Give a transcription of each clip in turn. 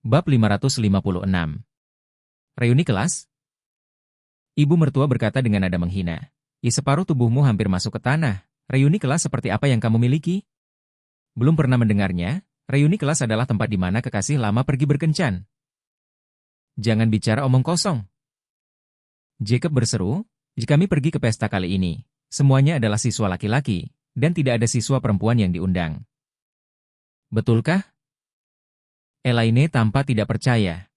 Bab 556. Reuni kelas? Ibu mertua berkata dengan nada menghina. Separuh tubuhmu hampir masuk ke tanah. Reuni kelas seperti apa yang kamu miliki? Belum pernah mendengarnya, reuni kelas adalah tempat di mana kekasih lama pergi berkencan. Jangan bicara omong kosong. Jacob berseru, jika kami pergi ke pesta kali ini, semuanya adalah siswa laki-laki, dan tidak ada siswa perempuan yang diundang. Betulkah? Elaine tampak tidak percaya.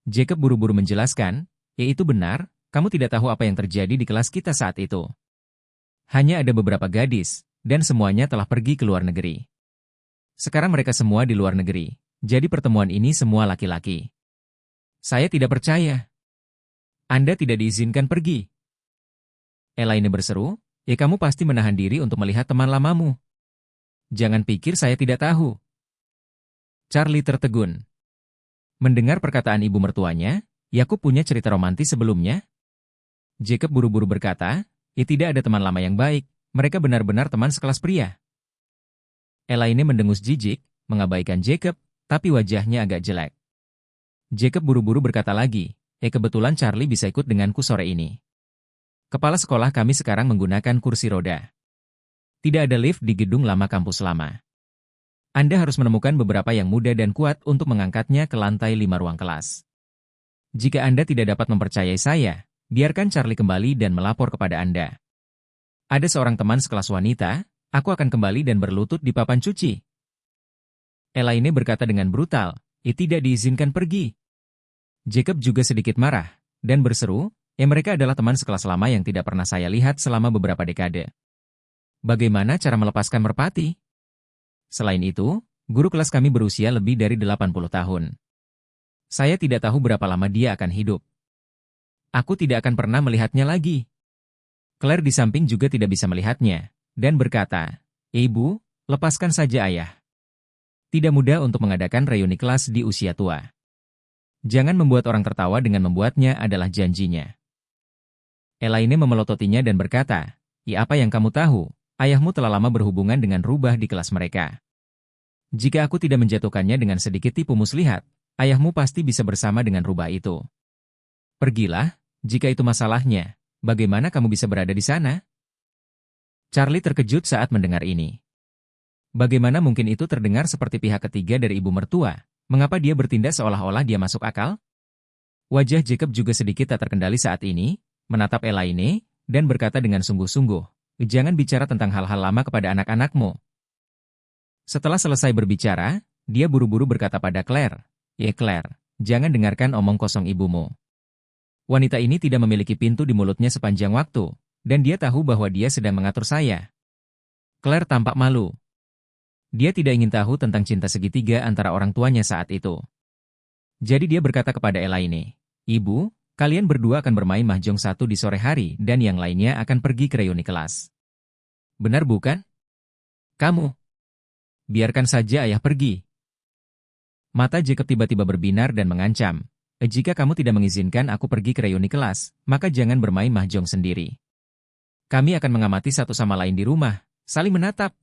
Jacob buru-buru menjelaskan, itu benar, kamu tidak tahu apa yang terjadi di kelas kita saat itu. Hanya ada beberapa gadis, dan semuanya telah pergi ke luar negeri. Sekarang mereka semua di luar negeri, jadi pertemuan ini semua laki-laki. Saya tidak percaya. Anda tidak diizinkan pergi. Elaine berseru, kamu pasti menahan diri untuk melihat teman lamamu. Jangan pikir saya tidak tahu. Charlie tertegun. Mendengar perkataan ibu mertuanya, Yakub punya cerita romantis sebelumnya. Jacob buru-buru berkata, tidak ada teman lama yang baik, mereka benar-benar teman sekelas pria. Elaine mendengus jijik, mengabaikan Jacob, tapi wajahnya agak jelek. Jacob buru-buru berkata lagi, kebetulan Charlie bisa ikut denganku sore ini. Kepala sekolah kami sekarang menggunakan kursi roda. Tidak ada lift di gedung lama kampus lama. Anda harus menemukan beberapa yang muda dan kuat untuk mengangkatnya ke lantai 5 ruang kelas. Jika Anda tidak dapat mempercayai saya, biarkan Charlie kembali dan melapor kepada Anda. Ada seorang teman sekelas wanita, aku akan kembali dan berlutut di papan cuci. Elaine berkata dengan brutal, tidak diizinkan pergi. Jacob juga sedikit marah, dan berseru, mereka adalah teman sekelas lama yang tidak pernah saya lihat selama beberapa dekade. Bagaimana cara melepaskan merpati? Selain itu, guru kelas kami berusia lebih dari 80 tahun. Saya tidak tahu berapa lama dia akan hidup. Aku tidak akan pernah melihatnya lagi. Claire di samping juga tidak bisa melihatnya, dan berkata, Ibu, lepaskan saja ayah. Tidak mudah untuk mengadakan reuni kelas di usia tua. Jangan membuat orang tertawa dengan membuatnya adalah janjinya. Elaine memelototinya dan berkata, apa yang kamu tahu, ayahmu telah lama berhubungan dengan rubah di kelas mereka. Jika aku tidak menjatuhkannya dengan sedikit tipu muslihat, ayahmu pasti bisa bersama dengan rubah itu. Pergilah, jika itu masalahnya, bagaimana kamu bisa berada di sana? Charlie terkejut saat mendengar ini. Bagaimana mungkin itu terdengar seperti pihak ketiga dari ibu mertua? Mengapa dia bertindak seolah-olah dia masuk akal? Wajah Jacob juga sedikit tak terkendali saat ini, menatap Elaine, dan berkata dengan sungguh-sungguh, jangan bicara tentang hal-hal lama kepada anak-anakmu. Setelah selesai berbicara, dia buru-buru berkata pada Claire, Claire, jangan dengarkan omong kosong ibumu. Wanita ini tidak memiliki pintu di mulutnya sepanjang waktu, dan dia tahu bahwa dia sedang mengatur saya. Claire tampak malu. Dia tidak ingin tahu tentang cinta segitiga antara orang tuanya saat itu. Jadi dia berkata kepada Elaine, Ibu, kalian berdua akan bermain mahjong satu di sore hari dan yang lainnya akan pergi ke reuni kelas. Benar bukan? Kamu. Biarkan saja ayah pergi. Mata Jacob tiba-tiba berbinar dan mengancam. Jika kamu tidak mengizinkan aku pergi ke reuni kelas, maka jangan bermain mahjong sendiri. Kami akan mengamati satu sama lain di rumah, saling menatap.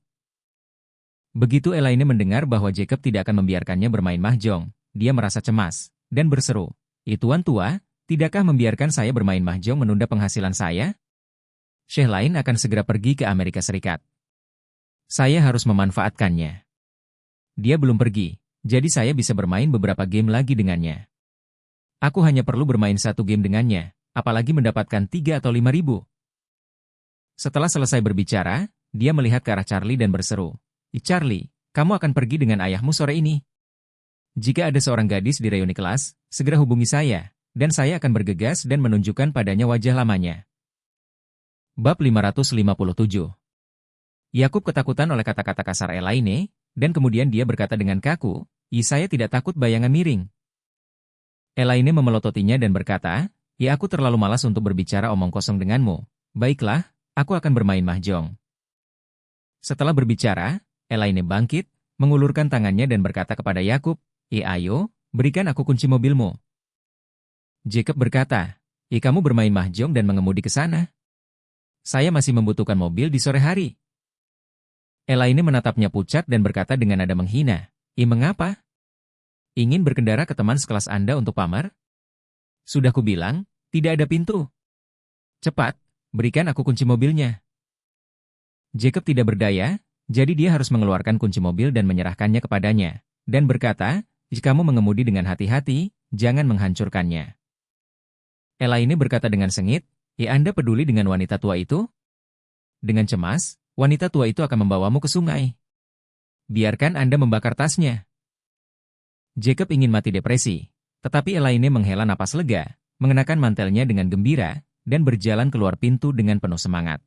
Begitu Elaine mendengar bahwa Jacob tidak akan membiarkannya bermain mahjong, dia merasa cemas, dan berseru, Tuan tua, tidakkah membiarkan saya bermain mahjong menunda penghasilan saya? Syekh lain akan segera pergi ke Amerika Serikat. Saya harus memanfaatkannya. Dia belum pergi, jadi saya bisa bermain beberapa game lagi dengannya. Aku hanya perlu bermain satu game dengannya, apalagi mendapatkan 3 atau 5.000. Setelah selesai berbicara, dia melihat ke arah Charlie dan berseru, Charlie, kamu akan pergi dengan ayahmu sore ini. Jika ada seorang gadis di reuni kelas, segera hubungi saya, dan saya akan bergegas dan menunjukkan padanya wajah lamanya. Bab 557. Yakub ketakutan oleh kata-kata kasar Elaine, dan kemudian dia berkata dengan kaku, saya tidak takut bayangan miring. Elaine memelototinya dan berkata, aku terlalu malas untuk berbicara omong kosong denganmu. Baiklah, aku akan bermain mahjong. Setelah berbicara, Elaine bangkit, mengulurkan tangannya dan berkata kepada Yakub, ayo, berikan aku kunci mobilmu. Jacob berkata, kamu bermain mahjong dan mengemudi ke sana. Saya masih membutuhkan mobil di sore hari. Elaine menatapnya pucat dan berkata dengan nada menghina, mengapa? Ingin berkendara ke teman sekelas Anda untuk pamer? Sudah kubilang, tidak ada pintu. Cepat, berikan aku kunci mobilnya. Jacob tidak berdaya, jadi dia harus mengeluarkan kunci mobil dan menyerahkannya kepadanya, dan berkata, jika kamu mengemudi dengan hati-hati, jangan menghancurkannya. Elaine berkata dengan sengit, Anda peduli dengan wanita tua itu? Dengan cemas, wanita tua itu akan membawamu ke sungai. Biarkan Anda membakar tasnya. Jacob ingin mati depresi, tetapi Elaine menghela napas lega, mengenakan mantelnya dengan gembira, dan berjalan keluar pintu dengan penuh semangat.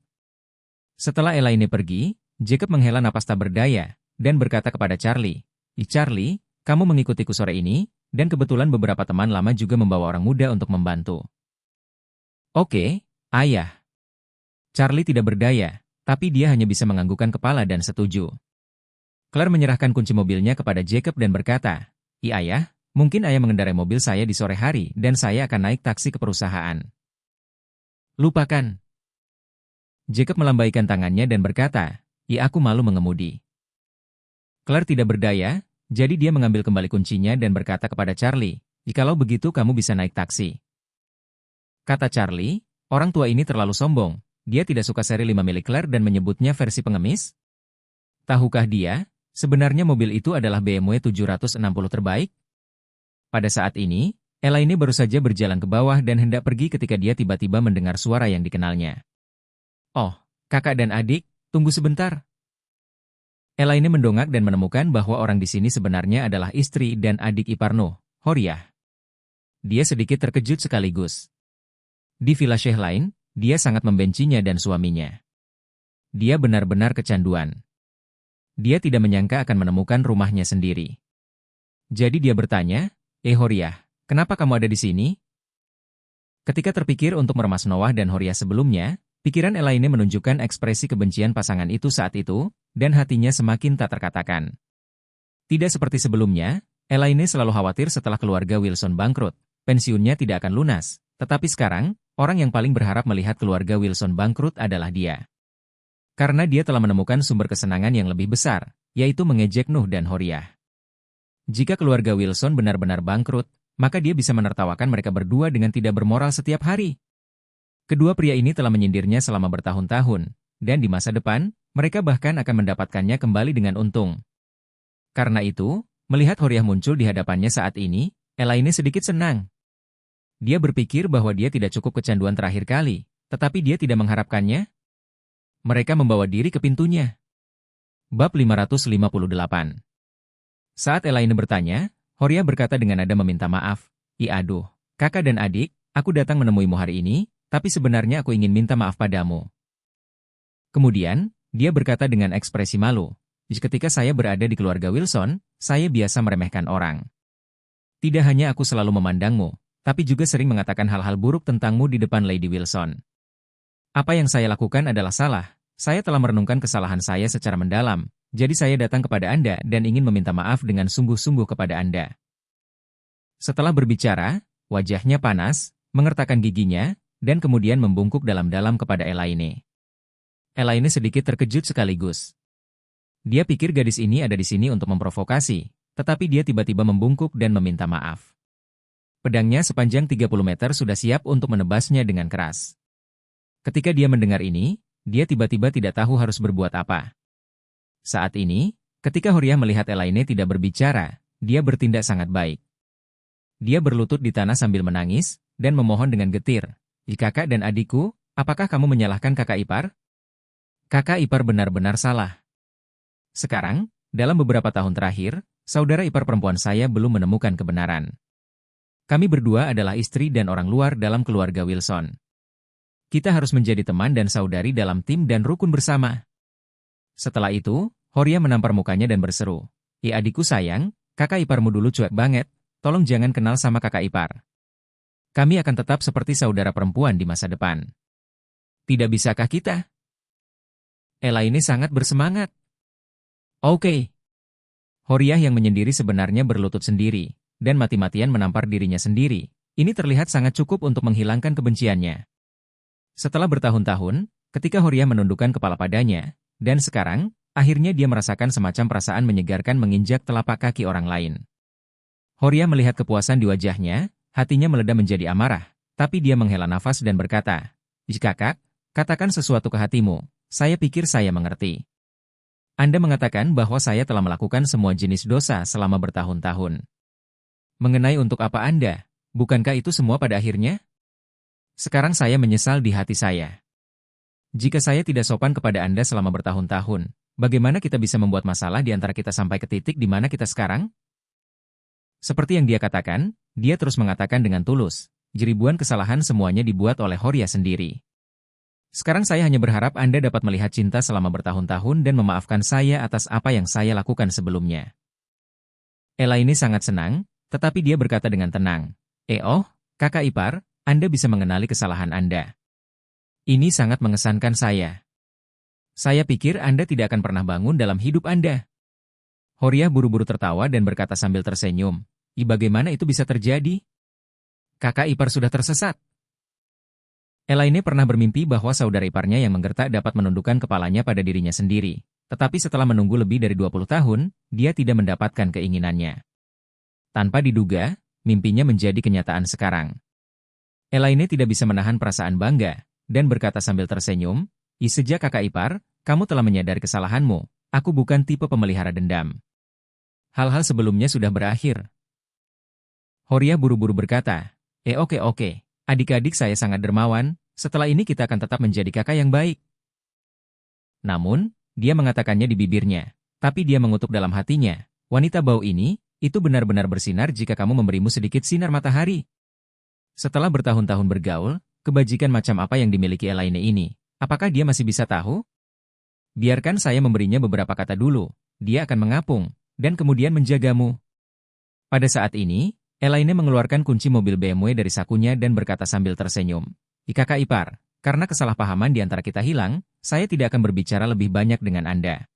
Setelah Elaine pergi, Jacob menghela napas tak berdaya, dan berkata kepada Charlie, Charlie, kamu mengikutiku sore ini, dan kebetulan beberapa teman lama juga membawa orang muda untuk membantu. Oke, ayah. Charlie tidak berdaya, tapi dia hanya bisa menganggukkan kepala dan setuju. Claire menyerahkan kunci mobilnya kepada Jacob dan berkata, ayah, mungkin ayah mengendarai mobil saya di sore hari dan saya akan naik taksi ke perusahaan. Lupakan. Jacob melambaikan tangannya dan berkata, aku malu mengemudi. Claire tidak berdaya, jadi dia mengambil kembali kuncinya dan berkata kepada Charlie, jikalau begitu kamu bisa naik taksi. Kata Charlie, orang tua ini terlalu sombong, dia tidak suka seri 5 milik Claire dan menyebutnya versi pengemis. Tahukah dia, sebenarnya mobil itu adalah BMW 760 terbaik? Pada saat ini, Elaine baru saja berjalan ke bawah dan hendak pergi ketika dia tiba-tiba mendengar suara yang dikenalnya. Oh, kakak dan adik, tunggu sebentar. Elaine mendongak dan menemukan bahwa orang di sini sebenarnya adalah istri dan adik ipar Nuh, Horiah. Dia sedikit terkejut sekaligus. Di Villa Sheikh lain, dia sangat membencinya dan suaminya. Dia benar-benar kecanduan. Dia tidak menyangka akan menemukan rumahnya sendiri. Jadi dia bertanya, Horiah, kenapa kamu ada di sini? Ketika terpikir untuk meremas Noah dan Horiah sebelumnya, pikiran Elaine menunjukkan ekspresi kebencian pasangan itu saat itu, dan hatinya semakin tak terkatakan. Tidak seperti sebelumnya, Elaine selalu khawatir setelah keluarga Wilson bangkrut, pensiunnya tidak akan lunas, tetapi sekarang, orang yang paling berharap melihat keluarga Wilson bangkrut adalah dia. Karena dia telah menemukan sumber kesenangan yang lebih besar, yaitu mengejek Nuh dan Horiah. Jika keluarga Wilson benar-benar bangkrut, maka dia bisa menertawakan mereka berdua dengan tidak bermoral setiap hari. Kedua pria ini telah menyindirnya selama bertahun-tahun, dan di masa depan, mereka bahkan akan mendapatkannya kembali dengan untung. Karena itu, melihat Horiah muncul di hadapannya saat ini, Elaine sedikit senang. Dia berpikir bahwa dia tidak cukup kecanduan terakhir kali, tetapi dia tidak mengharapkannya. Mereka membawa diri ke pintunya. Bab 558. Saat Elaine bertanya, Horiah berkata dengan nada meminta maaf, aduh, kakak dan adik, aku datang menemuimu hari ini, tapi sebenarnya aku ingin minta maaf padamu. Kemudian, dia berkata dengan ekspresi malu, ketika saya berada di keluarga Wilson, saya biasa meremehkan orang. Tidak hanya aku selalu memandangmu, tapi juga sering mengatakan hal-hal buruk tentangmu di depan Lady Wilson. Apa yang saya lakukan adalah salah, saya telah merenungkan kesalahan saya secara mendalam, jadi saya datang kepada Anda dan ingin meminta maaf dengan sungguh-sungguh kepada Anda. Setelah berbicara, wajahnya panas, mengertakkan giginya, dan kemudian membungkuk dalam-dalam kepada Elaine. Elaine sedikit terkejut sekaligus. Dia pikir gadis ini ada di sini untuk memprovokasi, tetapi dia tiba-tiba membungkuk dan meminta maaf. Pedangnya sepanjang 30 meter sudah siap untuk menebasnya dengan keras. Ketika dia mendengar ini, dia tiba-tiba tidak tahu harus berbuat apa. Saat ini, ketika Horiah melihat Elaine tidak berbicara, dia bertindak sangat baik. Dia berlutut di tanah sambil menangis, dan memohon dengan getir, kakak dan adikku, apakah kamu menyalahkan kakak ipar? Kakak ipar benar-benar salah. Sekarang, dalam beberapa tahun terakhir, saudara ipar perempuan saya belum menemukan kebenaran. Kami berdua adalah istri dan orang luar dalam keluarga Wilson. Kita harus menjadi teman dan saudari dalam tim dan rukun bersama. Setelah itu, Horiah menampar mukanya dan berseru, adikku sayang, kakak iparmu dulu cuek banget, tolong jangan kenal sama kakak ipar. Kami akan tetap seperti saudara perempuan di masa depan. Tidak bisakah kita? Elaine sangat bersemangat. Oke. Horiah yang menyendiri sebenarnya berlutut sendiri, dan mati-matian menampar dirinya sendiri. Ini terlihat sangat cukup untuk menghilangkan kebenciannya. Setelah bertahun-tahun, ketika Horiah menundukkan kepala padanya, dan sekarang, akhirnya dia merasakan semacam perasaan menyegarkan menginjak telapak kaki orang lain. Horia melihat kepuasan di wajahnya, hatinya meledak menjadi amarah, tapi dia menghela nafas dan berkata, Kakak, katakan sesuatu ke hatimu, saya pikir saya mengerti. Anda mengatakan bahwa saya telah melakukan semua jenis dosa selama bertahun-tahun. Mengenai untuk apa Anda, bukankah itu semua pada akhirnya? Sekarang saya menyesal di hati saya. Jika saya tidak sopan kepada Anda selama bertahun-tahun, bagaimana kita bisa membuat masalah di antara kita sampai ke titik di mana kita sekarang? Seperti yang dia katakan, dia terus mengatakan dengan tulus, ribuan kesalahan semuanya dibuat oleh Horia sendiri. Sekarang saya hanya berharap Anda dapat melihat cinta selama bertahun-tahun dan memaafkan saya atas apa yang saya lakukan sebelumnya. Elaine sangat senang, tetapi dia berkata dengan tenang, kakak ipar, Anda bisa mengenali kesalahan Anda. Ini sangat mengesankan saya. Saya pikir Anda tidak akan pernah bangun dalam hidup Anda. Horia buru-buru tertawa dan berkata sambil tersenyum, bagaimana itu bisa terjadi? Kakak ipar sudah tersesat. Elaine pernah bermimpi bahwa saudara iparnya yang menggertak dapat menundukkan kepalanya pada dirinya sendiri. Tetapi setelah menunggu lebih dari 20 tahun, dia tidak mendapatkan keinginannya. Tanpa diduga, mimpinya menjadi kenyataan sekarang. Elaine tidak bisa menahan perasaan bangga, dan berkata sambil tersenyum, sejak kakak ipar, kamu telah menyadari kesalahanmu, aku bukan tipe pemelihara dendam. Hal-hal sebelumnya sudah berakhir. Horia buru-buru berkata, oke. Adik-adik saya sangat dermawan, setelah ini kita akan tetap menjadi kakak yang baik. Namun, dia mengatakannya di bibirnya, tapi dia mengutuk dalam hatinya, wanita bau ini, itu benar-benar bersinar jika kamu memberimu sedikit sinar matahari. Setelah bertahun-tahun bergaul, kebajikan macam apa yang dimiliki Elaine ini, apakah dia masih bisa tahu? Biarkan saya memberinya beberapa kata dulu, dia akan mengapung, dan kemudian menjagamu. Pada saat ini, Elaine mengeluarkan kunci mobil BMW dari sakunya dan berkata sambil tersenyum. Kakak ipar, karena kesalahpahaman di antara kita hilang, saya tidak akan berbicara lebih banyak dengan Anda.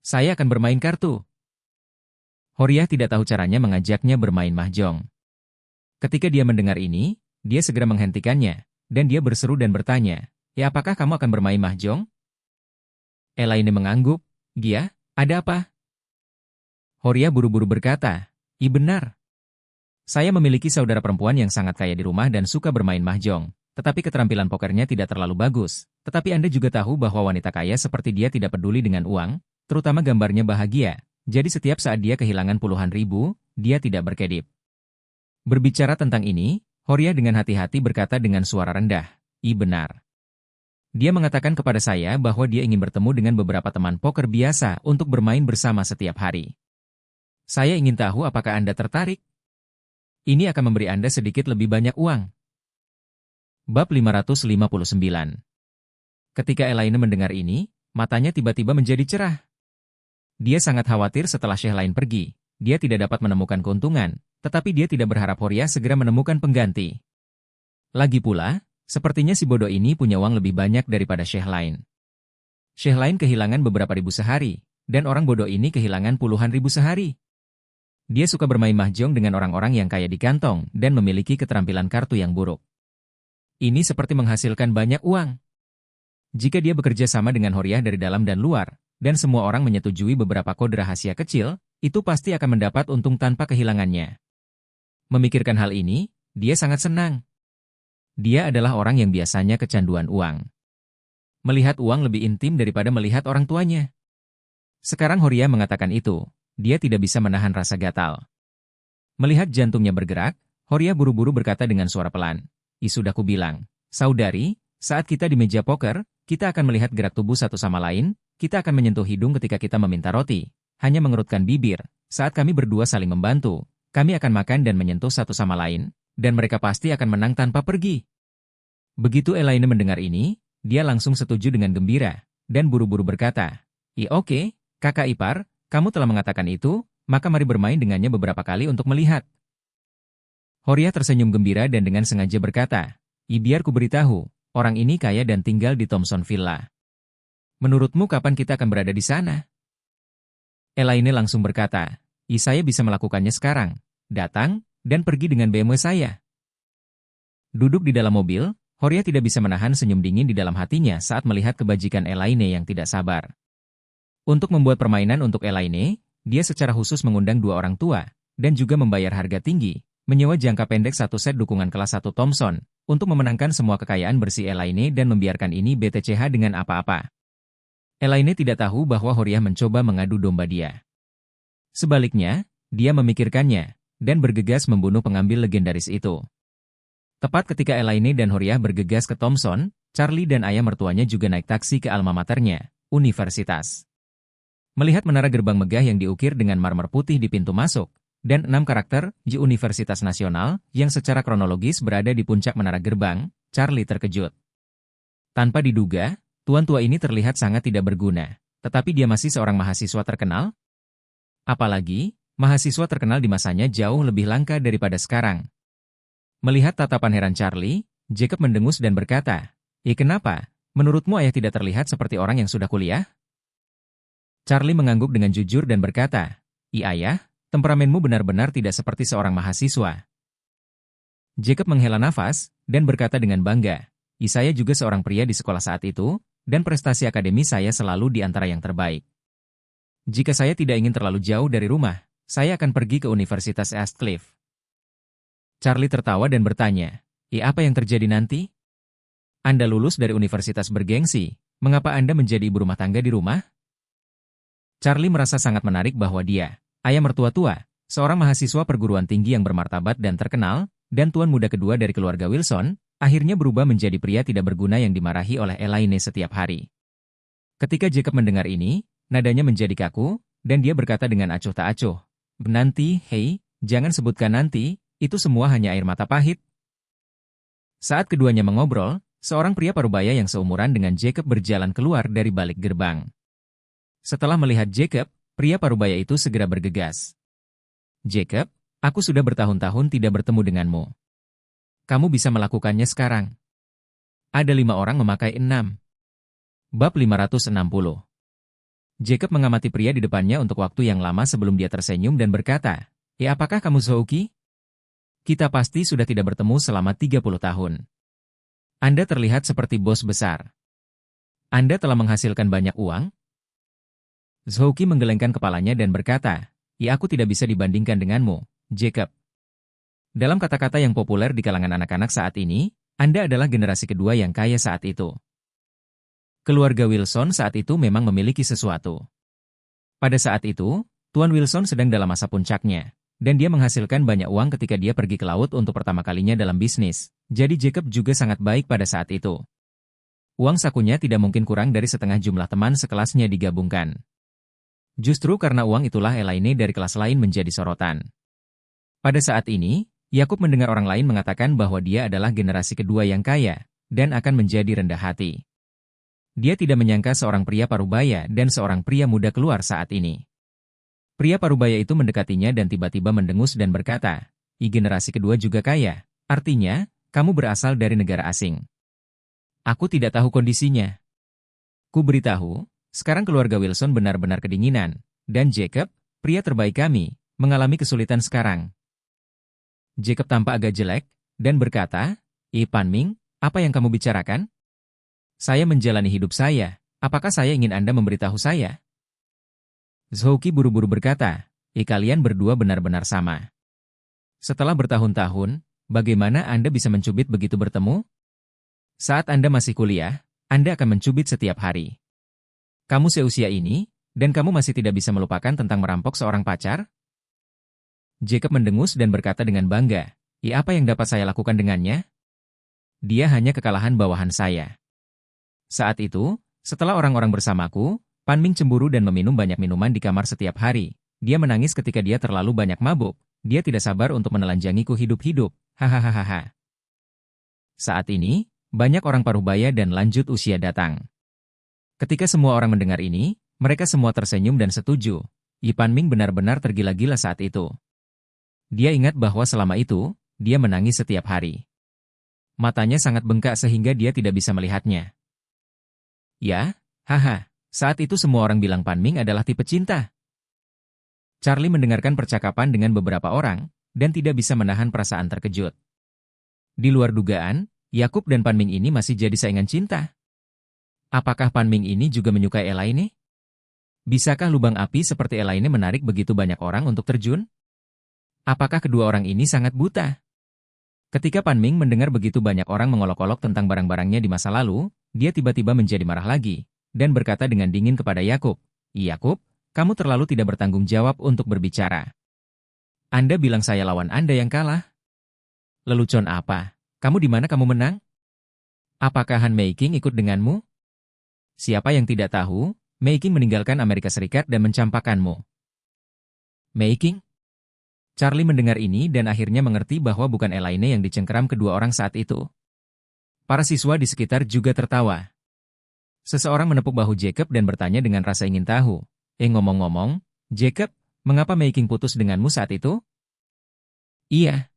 Saya akan bermain kartu. Horia tidak tahu caranya mengajaknya bermain mahjong. Ketika dia mendengar ini, dia segera menghentikannya, dan dia berseru dan bertanya, apakah kamu akan bermain mahjong? Elaine mengangguk, ada apa? Horia buru-buru berkata, benar. Saya memiliki saudara perempuan yang sangat kaya di rumah dan suka bermain mahjong, tetapi keterampilan pokernya tidak terlalu bagus. Tetapi Anda juga tahu bahwa wanita kaya seperti dia tidak peduli dengan uang, terutama gambarnya bahagia. Jadi setiap saat dia kehilangan puluhan ribu, dia tidak berkedip. Berbicara tentang ini, Horia dengan hati-hati berkata dengan suara rendah, benar. Dia mengatakan kepada saya bahwa dia ingin bertemu dengan beberapa teman poker biasa untuk bermain bersama setiap hari. Saya ingin tahu apakah Anda tertarik? Ini akan memberi Anda sedikit lebih banyak uang. Bab 559. Ketika Elaine mendengar ini, matanya tiba-tiba menjadi cerah. Dia sangat khawatir setelah Syekh lain pergi. Dia tidak dapat menemukan keuntungan, tetapi dia tidak berharap Horia segera menemukan pengganti. Lagi pula, sepertinya si bodoh ini punya uang lebih banyak daripada Syekh lain. Syekh lain kehilangan beberapa ribu sehari, dan orang bodoh ini kehilangan puluhan ribu sehari. Dia suka bermain mahjong dengan orang-orang yang kaya di kantong dan memiliki keterampilan kartu yang buruk. Ini seperti menghasilkan banyak uang. Jika dia bekerja sama dengan Horia dari dalam dan luar, dan semua orang menyetujui beberapa kode rahasia kecil, itu pasti akan mendapat untung tanpa kehilangannya. Memikirkan hal ini, dia sangat senang. Dia adalah orang yang biasanya kecanduan uang. Melihat uang lebih intim daripada melihat orang tuanya. Sekarang Horia mengatakan itu. Dia tidak bisa menahan rasa gatal. Melihat jantungnya bergerak, Horia buru-buru berkata dengan suara pelan. Sudah kubilang, saudari, saat kita di meja poker, kita akan melihat gerak tubuh satu sama lain, kita akan menyentuh hidung ketika kita meminta roti, hanya mengerutkan bibir, saat kami berdua saling membantu, kami akan makan dan menyentuh satu sama lain, dan mereka pasti akan menang tanpa pergi. Begitu Elaine mendengar ini, dia langsung setuju dengan gembira, dan buru-buru berkata, oke, kakak ipar, kamu telah mengatakan itu, maka mari bermain dengannya beberapa kali untuk melihat. Horia tersenyum gembira dan dengan sengaja berkata, biar ku beritahu, orang ini kaya dan tinggal di Thompson Villa. Menurutmu kapan kita akan berada di sana? Elaine langsung berkata, saya bisa melakukannya sekarang, datang, dan pergi dengan BMW saya. Duduk di dalam mobil, Horia tidak bisa menahan senyum dingin di dalam hatinya saat melihat kebajikan Elaine yang tidak sabar. Untuk membuat permainan untuk Elaine, dia secara khusus mengundang dua orang tua, dan juga membayar harga tinggi, menyewa jangka pendek satu set dukungan kelas 1 Thomson, untuk memenangkan semua kekayaan bersih Elaine dan membiarkan ini BTCH dengan apa-apa. Elaine tidak tahu bahwa Horiah mencoba mengadu domba dia. Sebaliknya, dia memikirkannya, dan bergegas membunuh pengambil legendaris itu. Tepat ketika Elaine dan Horiah bergegas ke Thomson, Charlie dan ayah mertuanya juga naik taksi ke alma maternya, universitas. Melihat menara gerbang megah yang diukir dengan marmer putih di pintu masuk, dan 6 karakter di Universitas Nasional yang secara kronologis berada di puncak menara gerbang, Charlie terkejut. Tanpa diduga, tuan tua ini terlihat sangat tidak berguna, tetapi dia masih seorang mahasiswa terkenal? Apalagi, mahasiswa terkenal di masanya jauh lebih langka daripada sekarang. Melihat tatapan heran Charlie, Jacob mendengus dan berkata, kenapa? Menurutmu ayah tidak terlihat seperti orang yang sudah kuliah?" Charlie mengangguk dengan jujur dan berkata, ayah, temperamenmu benar-benar tidak seperti seorang mahasiswa." Jacob menghela nafas, dan berkata dengan bangga, saya juga seorang pria di sekolah saat itu, dan prestasi akademi saya selalu di antara yang terbaik. Jika saya tidak ingin terlalu jauh dari rumah, saya akan pergi ke Universitas East Cliff." Charlie tertawa dan bertanya, apa yang terjadi nanti? Anda lulus dari universitas bergengsi, mengapa Anda menjadi ibu rumah tangga di rumah? Charlie merasa sangat menarik bahwa dia, ayah mertua tua, seorang mahasiswa perguruan tinggi yang bermartabat dan terkenal, dan tuan muda kedua dari keluarga Wilson, akhirnya berubah menjadi pria tidak berguna yang dimarahi oleh Elaine setiap hari. Ketika Jacob mendengar ini, nadanya menjadi kaku, dan dia berkata dengan acuh tak acuh, "Nanti, hei, jangan sebutkan nanti, itu semua hanya air mata pahit." Saat keduanya mengobrol, seorang pria parubaya yang seumuran dengan Jacob berjalan keluar dari balik gerbang. Setelah melihat Jacob, pria parubaya itu segera bergegas. "Jacob, aku sudah bertahun-tahun tidak bertemu denganmu. Kamu bisa melakukannya sekarang." Ada 5 orang memakai 6. Bab 560. Jacob mengamati pria di depannya untuk waktu yang lama sebelum dia tersenyum dan berkata, apakah kamu Zhouqi? Kita pasti sudah tidak bertemu selama 30 tahun. Anda terlihat seperti bos besar. Anda telah menghasilkan banyak uang?" Zhouqi menggelengkan kepalanya dan berkata, aku tidak bisa dibandingkan denganmu, Jacob. Dalam kata-kata yang populer di kalangan anak-anak saat ini, Anda adalah generasi kedua yang kaya saat itu. Keluarga Wilson saat itu memang memiliki sesuatu. Pada saat itu, Tuan Wilson sedang dalam masa puncaknya, dan dia menghasilkan banyak uang ketika dia pergi ke laut untuk pertama kalinya dalam bisnis, jadi Jacob juga sangat baik pada saat itu. Uang sakunya tidak mungkin kurang dari setengah jumlah teman sekelasnya digabungkan. Justru karena uang itulah Elaine dari kelas lain menjadi sorotan. Pada saat ini, Yakub mendengar orang lain mengatakan bahwa dia adalah generasi kedua yang kaya, dan akan menjadi rendah hati. Dia tidak menyangka seorang pria parubaya dan seorang pria muda keluar saat ini. Pria parubaya itu mendekatinya dan tiba-tiba mendengus dan berkata, generasi kedua juga kaya, artinya, kamu berasal dari negara asing. Aku tidak tahu kondisinya. Ku beritahu, sekarang keluarga Wilson benar-benar kedinginan, dan Jacob, pria terbaik kami, mengalami kesulitan sekarang. Jacob tampak agak jelek, dan berkata, Pan Ming, apa yang kamu bicarakan? Saya menjalani hidup saya, apakah saya ingin Anda memberitahu saya? Zhouqi buru-buru berkata, kalian berdua benar-benar sama. Setelah bertahun-tahun, bagaimana Anda bisa mencubit begitu bertemu? Saat Anda masih kuliah, Anda akan mencubit setiap hari. Kamu seusia ini, dan kamu masih tidak bisa melupakan tentang merampok seorang pacar? Jacob mendengus dan berkata dengan bangga, apa yang dapat saya lakukan dengannya? Dia hanya kekalahan bawahan saya. Saat itu, setelah orang-orang bersamaku, Pan Ming cemburu dan meminum banyak minuman di kamar setiap hari. Dia menangis ketika dia terlalu banyak mabuk. Dia tidak sabar untuk menelanjangiku hidup-hidup. Hahaha. Saat ini, banyak orang parubaya dan lanjut usia datang. Ketika semua orang mendengar ini, mereka semua tersenyum dan setuju. Pan Ming benar-benar tergila-gila saat itu. Dia ingat bahwa selama itu, dia menangis setiap hari. Matanya sangat bengkak sehingga dia tidak bisa melihatnya. Ya, saat itu semua orang bilang Pan Ming adalah tipe cinta. Charlie mendengarkan percakapan dengan beberapa orang, dan tidak bisa menahan perasaan terkejut. Di luar dugaan, Yakub dan Pan Ming ini masih jadi saingan cinta. Apakah Pan Ming ini juga menyukai Elaine? Bisakah lubang api seperti Elaine menarik begitu banyak orang untuk terjun? Apakah kedua orang ini sangat buta? Ketika Pan Ming mendengar begitu banyak orang mengolok-olok tentang barang-barangnya di masa lalu, dia tiba-tiba menjadi marah lagi, dan berkata dengan dingin kepada Yakub, "Yakub, kamu terlalu tidak bertanggung jawab untuk berbicara. Anda bilang saya lawan Anda yang kalah. Lelucon apa? Kamu di mana kamu menang? Apakah Han Meiking ikut denganmu? Siapa yang tidak tahu, Meiking meninggalkan Amerika Serikat dan mencampakkanmu." Meiking? Charlie mendengar ini dan akhirnya mengerti bahwa bukan Elaine yang dicengkeram kedua orang saat itu. Para siswa di sekitar juga tertawa. Seseorang menepuk bahu Jacob dan bertanya dengan rasa ingin tahu. Ngomong-ngomong, Jacob, mengapa Meiking putus denganmu saat itu? Iya.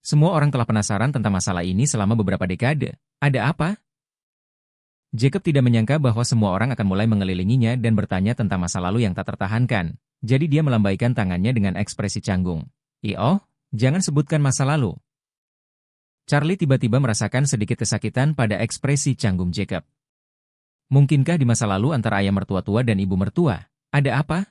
Semua orang telah penasaran tentang masalah ini selama beberapa dekade. Ada apa? Jacob tidak menyangka bahwa semua orang akan mulai mengelilinginya dan bertanya tentang masa lalu yang tak tertahankan. Jadi dia melambaikan tangannya dengan ekspresi canggung. "Oh, jangan sebutkan masa lalu." Charlie tiba-tiba merasakan sedikit kesakitan pada ekspresi canggung Jacob. Mungkinkah di masa lalu antara ayah mertua tua dan ibu mertua, ada apa?